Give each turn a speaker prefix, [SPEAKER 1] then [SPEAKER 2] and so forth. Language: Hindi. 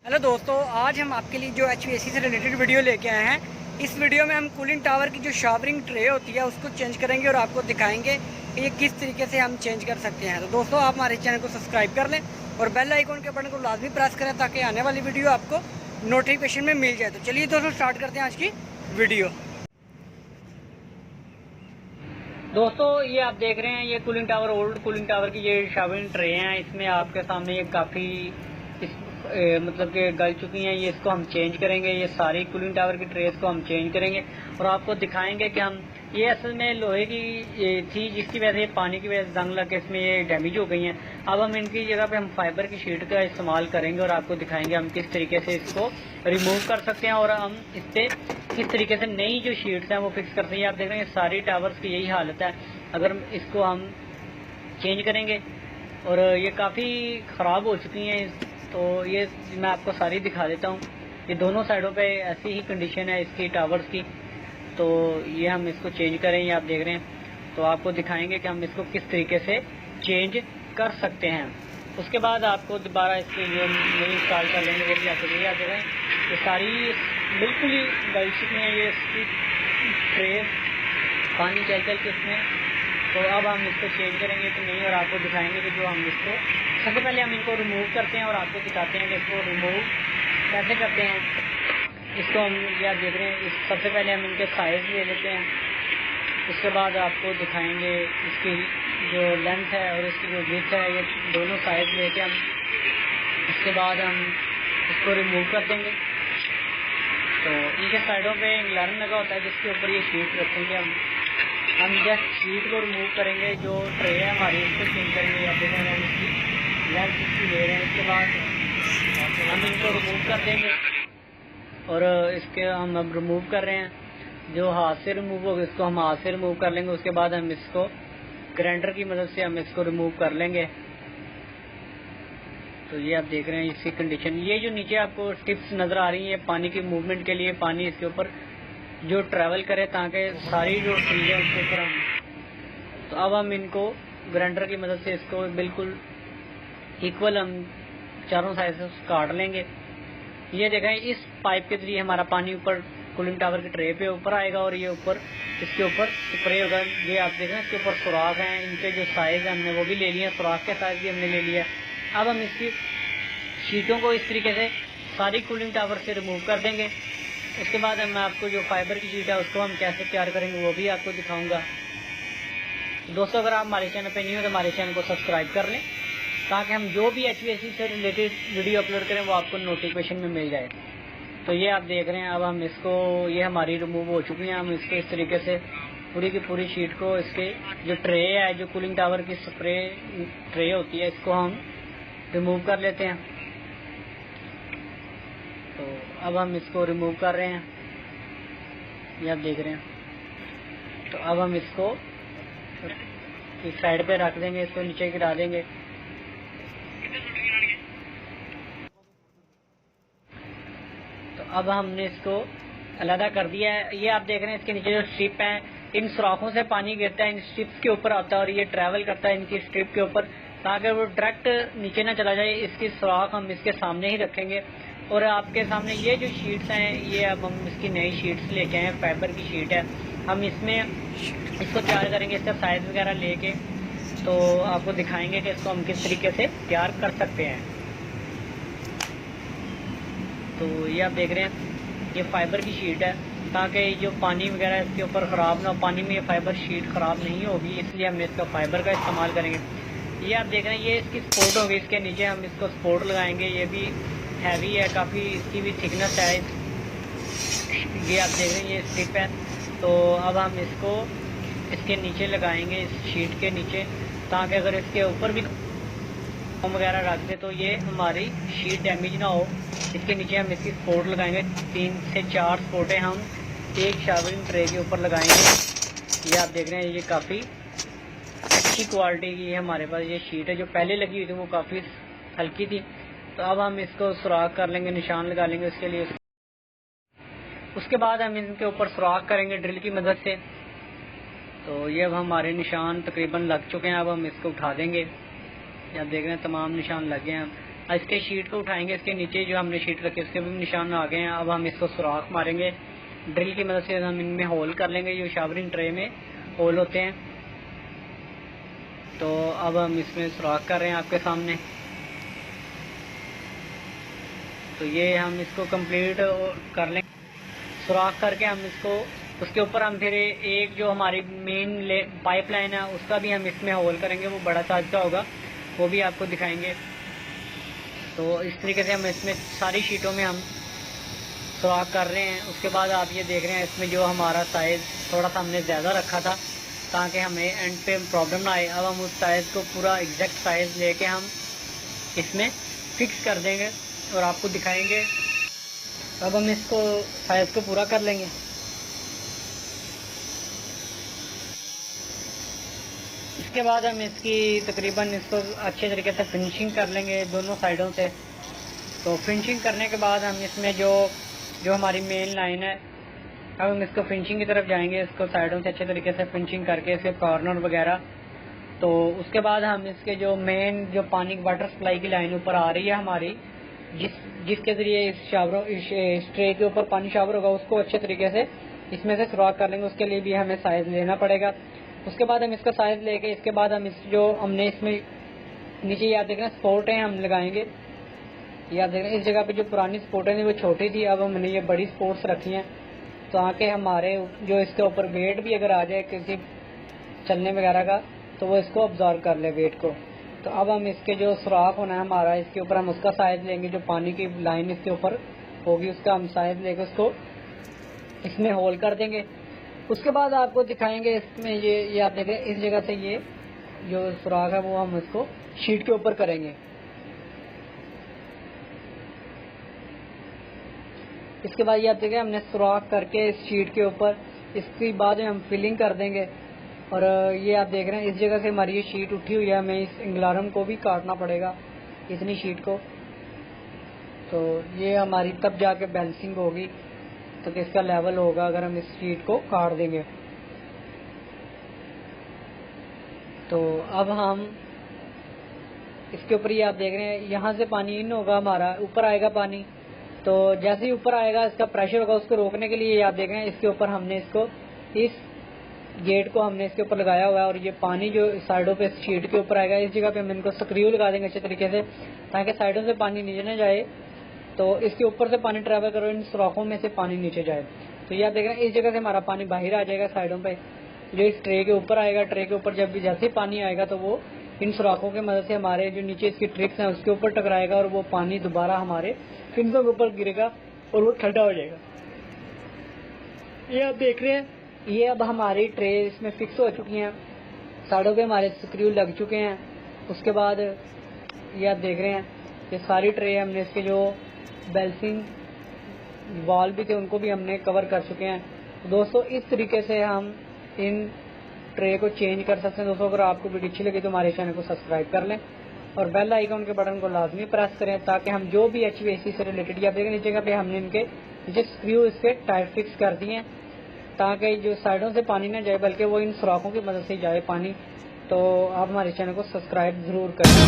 [SPEAKER 1] हेलो दोस्तों, आज हम आपके लिए जो HVAC से रिलेटेड वीडियो लेके आए हैं। इस वीडियो में हम कूलिंग टावर की जो शावरिंग ट्रे होती है उसको चेंज करेंगे और आपको दिखाएंगे कि ये किस तरीके से हम चेंज कर सकते हैं। तो दोस्तों, आप हमारे चैनल को सब्सक्राइब कर लें और बेल आइकन के बटन को लाजमी प्रेस करें ताकि आने वाली वीडियो आपको नोटिफिकेशन में मिल जाए। तो चलिए दोस्तों, स्टार्ट करते हैं आज की वीडियो। दोस्तों, ये आप देख रहे हैं, ये cooling tower, old cooling tower की ये शावरिंग ट्रे हैं। इसमें आपके सामने ये काफ़ी मतलब कि गल चुकी हैं। ये इसको हम चेंज करेंगे। ये सारी कूलिंग टावर की ट्रेस को हम चेंज करेंगे और आपको दिखाएंगे कि हम ये असल में लोहे की थी, जिसकी वजह से पानी की वजह से जंग लग के इसमें ये डैमेज हो गई हैं। अब हम इनकी जगह पे हम फाइबर की शीट का इस्तेमाल करेंगे और आपको दिखाएंगे हम किस तरीके से इसको रिमूव कर सकते हैं और हम इस पर किस तरीके से नई जो शीट्स हैं वो फिक्स करते हैं। आप देख रहे हैं सारी टावर्स की यही हालत है। अगर इसको हम चेंज करेंगे और ये काफ़ी ख़राब हो चुकी हैं, तो ये मैं आपको सारी दिखा देता हूँ। ये दोनों साइडों पे ऐसी ही कंडीशन है इसकी टावर्स की। तो ये हम इसको चेंज करें, ये आप देख रहे हैं। तो आपको दिखाएंगे कि हम इसको किस तरीके से चेंज कर सकते हैं। उसके बाद आपको दोबारा इसकी जो नई इंस्टॉल कर लेंगे वो भी आपको ये आप देख रहे हैं। ये सारी बिल्कुल ही गल चुकी हैं, ये इसकी ट्रेस पानी चल चल के इसमें। तो अब हम इसको चेंज करेंगे कि नहीं और आपको दिखाएंगे कि जो हम इसको सबसे पहले हम इनको रिमूव करते हैं और आपको दिखाते हैं कि इसको रिमूव कैसे करते हैं। इसको हम ये आप देख रहे हैं, इस सबसे पहले हम इनके साइज़ ले लेते हैं। उसके बाद आपको दिखाएंगे इसकी जो लेंथ है और इसकी जो विड्थ है, ये दोनों साइज़ लेके हम उसके बाद हम इसको रिमूव कर देंगे। तो इनके साइडों पे लर्न लगा होता है जिसके ऊपर ये शीट रखेंगे। हम जस्ट शीट को रिमूव करेंगे, जो ट्रे है हमारी इसको चेंज करेंगे। या फिर हम इसकी लेंथ इसकी ले रहे हैं, इसके बाद हम इनको रिमूव कर देंगे और इसके हम अब रिमूव कर रहे हैं। जो हाथ से रिमूव होगा इसको हम हाथ से रिमूव कर लेंगे। उसके बाद हम इसको ग्राइंडर की मदद से हम इसको रिमूव कर लेंगे। तो ये आप देख रहे हैं इसकी कंडीशन। ये जो नीचे आपको टिप्स नज़र आ रही हैं पानी की मूवमेंट के लिए, पानी इसके ऊपर जो ट्रैवल करे ताकि सारी जो चीज़ें उसके ऊपर हम। तो अब हम इनको ग्राइंडर की मदद से इसको बिल्कुल इक्वल हम चारों साइड से काट लेंगे। ये देखें, इस पाइप के जरिए हमारा पानी ऊपर कूलिंग टावर के ट्रे पे ऊपर आएगा और ये ऊपर इसके ऊपर स्प्रे होगा। ये आप देखें, इसके ऊपर सुराख हैं, इनके जो साइज़ है हमने वो भी ले लिए हैं, सुराख के साइज़ भी हमने ले लिया। अब हम इसकी शीटों को इस तरीके से सारी कूलिंग टावर से रिमूव कर देंगे। उसके बाद मैं आपको जो फाइबर की शीट है उसको हम कैसे तैयार करेंगे वो भी आपको दिखाऊंगा। दोस्तों, अगर आप हमारे चैनल पे नहीं हो तो हमारे चैनल को सब्सक्राइब कर लें ताकि हम जो भी HVAC से रिलेटेड वीडियो अपलोड करें वो आपको नोटिफिकेशन में मिल जाए। तो ये आप देख रहे हैं, अब हम इसको, ये हमारी रिमूव हो चुकी हैं। हम इसको इस तरीके से पूरी की पूरी शीट को, इसके जो ट्रे है, जो कूलिंग टावर की स्प्रे ट्रे होती है, इसको हम रिमूव कर लेते हैं। तो अब हम इसको रिमूव कर रहे हैं, ये आप देख रहे हैं। तो अब हम इसको इस साइड पे रख देंगे, इसको नीचे गिरा देंगे। तो अब हमने इसको अलग कर दिया है। ये आप देख रहे हैं, इसके नीचे जो स्ट्रिप है, इन सुराखों से पानी गिरता है, इन स्ट्रिप्स के ऊपर आता है और ये ट्रैवल करता है इनकी स्ट्रिप के ऊपर ताकि वो डायरेक्ट नीचे ना चला जाए। इसकी सुराख हम इसके सामने ही रखेंगे और आपके सामने ये जो शीट्स हैं, ये अब हम इसकी नई शीट्स लेके आए हैं, फाइबर की शीट है। हम इसमें इसको तैयार करेंगे, इसका साइज़ वगैरह लेके। तो आपको दिखाएंगे कि इसको हम किस तरीके से तैयार कर सकते हैं। तो ये आप देख रहे हैं, ये फाइबर की शीट है ताकि जो पानी वगैरह इसके ऊपर ख़राब ना हो। पानी में ये फाइबर शीट ख़राब नहीं होगी, इसलिए हम इसका फाइबर का इस्तेमाल करेंगे। ये आप देख रहे हैं, ये इसकी सपोर्ट होगी, इसके नीचे हम इसको सपोर्ट लगाएंगे। ये भी हैवी है काफ़ी, इसकी भी थिकनेस है। ये आप देख रहे हैं, ये स्ट्रिप है। तो अब हम इसको इसके नीचे लगाएंगे, इस शीट के नीचे, ताकि अगर इसके ऊपर भी वगैरह रख दे तो ये हमारी शीट डैमेज ना हो। इसके नीचे हम इसकी सपोर्ट लगाएंगे, 3 से 4 सपोर्टें हम एक शावरिंग ट्रे के ऊपर लगाएंगे। ये आप देख रहे हैं, ये काफ़ी अच्छी क्वालिटी की है हमारे पास ये शीट है। जो पहले लगी हुई थी वो काफ़ी हल्की थी। तो अब हम इसको सुराख कर लेंगे, निशान लगा लेंगे उसके लिए। उसके बाद हम इनके ऊपर सुराख करेंगे ड्रिल की मदद से। तो ये अब हमारे निशान तकरीबन लग चुके हैं। अब हम इसको उठा देंगे, आप देख रहे हैं तमाम निशान लगे हैं। इसके शीट को उठाएंगे, इसके नीचे जो हमने शीट रखी उसके भी निशान आ गए हैं। अब हम इसको सुराख मारेंगे ड्रिल की मदद से, हम इनमें होल कर लेंगे। जो शावरिंग ट्रे में होल होते हैं, तो अब हम इसमें सुराख कर रहे हैं आपके सामने। तो ये हम इसको कंप्लीट कर लेंगे। सुराख करके हम इसको, उसके ऊपर हम फिर एक जो हमारी मेन पाइपलाइन है उसका भी हम इसमें होल करेंगे। वो बड़ा साइज का होगा, वो भी आपको दिखाएंगे। तो इस तरीके से हम इसमें सारी शीटों में हम सुराख कर रहे हैं। उसके बाद आप ये देख रहे हैं इसमें जो हमारा साइज़ थोड़ा सा हमने ज़्यादा रखा था ताकि हमें एंड पे प्रॉब्लम ना आए। अब हम उस साइज़ को पूरा एग्जैक्ट साइज़ लेके हम इसमें फिक्स कर देंगे और आपको दिखाएंगे। अब हम इसको साइज़ को पूरा कर लेंगे। इसके बाद हम इसकी तकरीबन इसको अच्छे तरीके से फिनिशिंग कर लेंगे दोनों साइडों से। तो फिनिशिंग करने के बाद हम इसमें जो हमारी मेन लाइन है, अब हम इसको फिनिशिंग की तरफ जाएंगे। इसको साइडों से अच्छे तरीके से फिनिशिंग करके इसके कॉर्नर वगैरह। तो उसके बाद हम इसके जो मेन जो पानी वाटर सप्लाई की लाइन ऊपर आ रही है हमारी, जिसके ज़रिए इस ट्रे के ऊपर पानी शावर होगा, उसको अच्छे तरीके से इसमें से सुराख कर लेंगे। उसके लिए भी हमें साइज़ लेना पड़ेगा। उसके बाद हम इसका साइज़ लेके इसके बाद हम जो हमने इसमें नीचे याद देख रहे हैं स्पोर्टें हम लगाएंगे। याद देख रहे हैं इस जगह पे जो पुरानी स्पोर्टें थी वो छोटी थी, अब हमने ये बड़ी स्पोर्ट्स रखी हैं ताकि हमारे जो इसके ऊपर वेट भी अगर आ जाए किसी चलने वगैरह का तो वो इसको ऑब्जर्व कर ले वेट को। तो अब हम इसके जो सुराख होना है हमारा, इसके ऊपर हम उसका साइज़ लेंगे। जो पानी की लाइन इसके ऊपर होगी उसका हम साइज़ लेके उसको इसमें होल कर देंगे। उसके बाद आपको दिखाएंगे इसमें ये आप देखें इस जगह से ये जो सुराख है वो हम इसको शीट के ऊपर करेंगे। इसके बाद ये आप देखें हमने सुराख करके इस शीट के ऊपर, इसके बाद हम फिलिंग कर देंगे। और ये आप देख रहे हैं इस जगह से हमारी ये शीट उठी हुई है, हमें इस इंगलारम को भी काटना पड़ेगा इतनी शीट को। तो ये हमारी तब जाके बैलेंसिंग होगी, तो इसका लेवल होगा अगर हम इस शीट को काट देंगे। तो अब हम इसके ऊपर ये आप देख रहे हैं यहाँ से पानी इन होगा, हमारा ऊपर आएगा पानी। तो जैसे ही ऊपर आएगा इसका प्रेशर होगा, उसको रोकने के लिए आप देख रहे हैं इसके ऊपर हमने इसको इस गेट को हमने इसके ऊपर लगाया हुआ है। और ये पानी जो साइडों पे शीट के ऊपर आएगा, इस जगह पे हम इनको स्क्रू लगा देंगे अच्छे तरीके से ताकि साइडों से पानी नीचे न जाए। तो इसके ऊपर से पानी ट्रैवल करो, इन सुराखों में से पानी नीचे जाए। तो ये आप देख रहे हैं इस जगह से हमारा पानी बाहर आ जाएगा साइडों पे, जो इस ट्रे के ऊपर आएगा। ट्रे के ऊपर जब भी जैसे ही पानी आएगा तो वो इन सुराखों की मदद से हमारे जो नीचे इसकी ट्रिक्स हैं उसके ऊपर टकराएगा और वो पानी दोबारा हमारे फिंसों के ऊपर गिरेगा और वो ठंडा हो जाएगा। ये आप देख रहे हैं ये अब हमारी ट्रे इसमें फिक्स हो चुकी हैं, साइडों पे हमारे स्क्रू लग चुके हैं। उसके बाद ये आप देख रहे हैं ये सारी ट्रे हमने इसके जो बैलेंसिंग वॉल भी थे उनको भी हमने कवर कर चुके हैं। दोस्तों इस तरीके से हम इन ट्रे को चेंज कर सकते हैं। दोस्तों अगर आपको वीडियो अच्छी लगी तो हमारे चैनल को सब्सक्राइब कर लें और बेल आइकन के बटन को लाजमी प्रेस करें ताकि हम जो भी HVAC से रिलेटेड या देखें नीचे का पे हमने इनके नीचे स्क्रू इसके टाइट फिक्स कर दिए हैं ताकि जो साइडों से पानी ना जाए बल्कि वो इन सुराखों की मदद से जाए पानी। तो आप हमारे चैनल को सब्सक्राइब ज़रूर करें।